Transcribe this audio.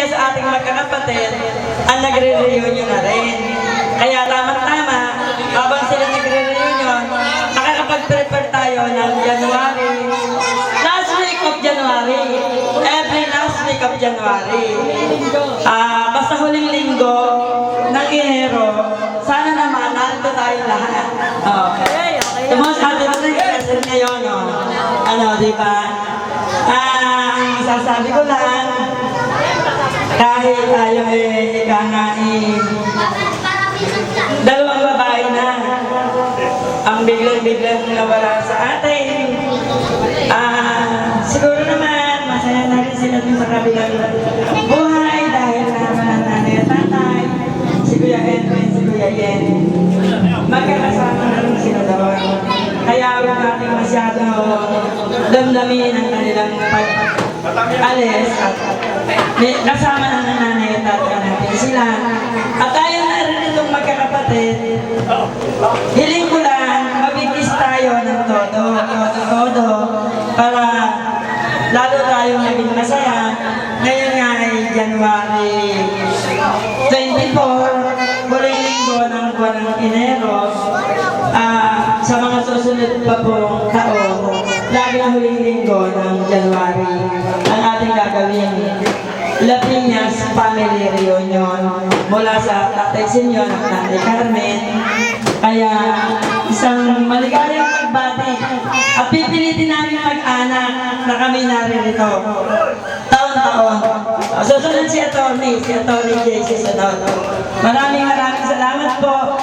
pamilya sa ating magkakapatid ang nagre-reunion na rin. Kaya tamang-tama, habang sila nagre-reunion, makakapag-prepare tayo ng January. Last week of January. Every last week of January. Basta huling linggo ng Enero, sana naman narito tayo lahat. Okay. Tumos atin natin kasi ngayon, di ba? Masasabi ko lang, kahit tayo dalawang babae na ang biglang nawala sa atin. Siguro naman, masaya na rin sila sa kabilang buhay dahil naman ang nanay at tatay, si Kuya Edwin, si Kuya Yen. Magkakasama na rin sila doon. Kaya huwag natin masyado damdamin ang kanilang pag-alis at kasama na ng nanay at tatay natin sila. At tayo na rin itong magkakapatid, hiling ko lang, mabigis tayo ng todo, para lalo tayo maging masaya. Ngayon nga ay January 24, huling linggo ng buwan ng Enero. Sa mga susunod pa pong taon, laging huling linggo ng January, ang ating gagawin Lapiñas Family Reunion mula sa Tatay Senyor at Tatay Carmen. Kaya isang maligayang pagbati at pipilitin namin mag-anak na kami naririto taon-taon. Susunod si Atty. JC Sunod. Maraming salamat po.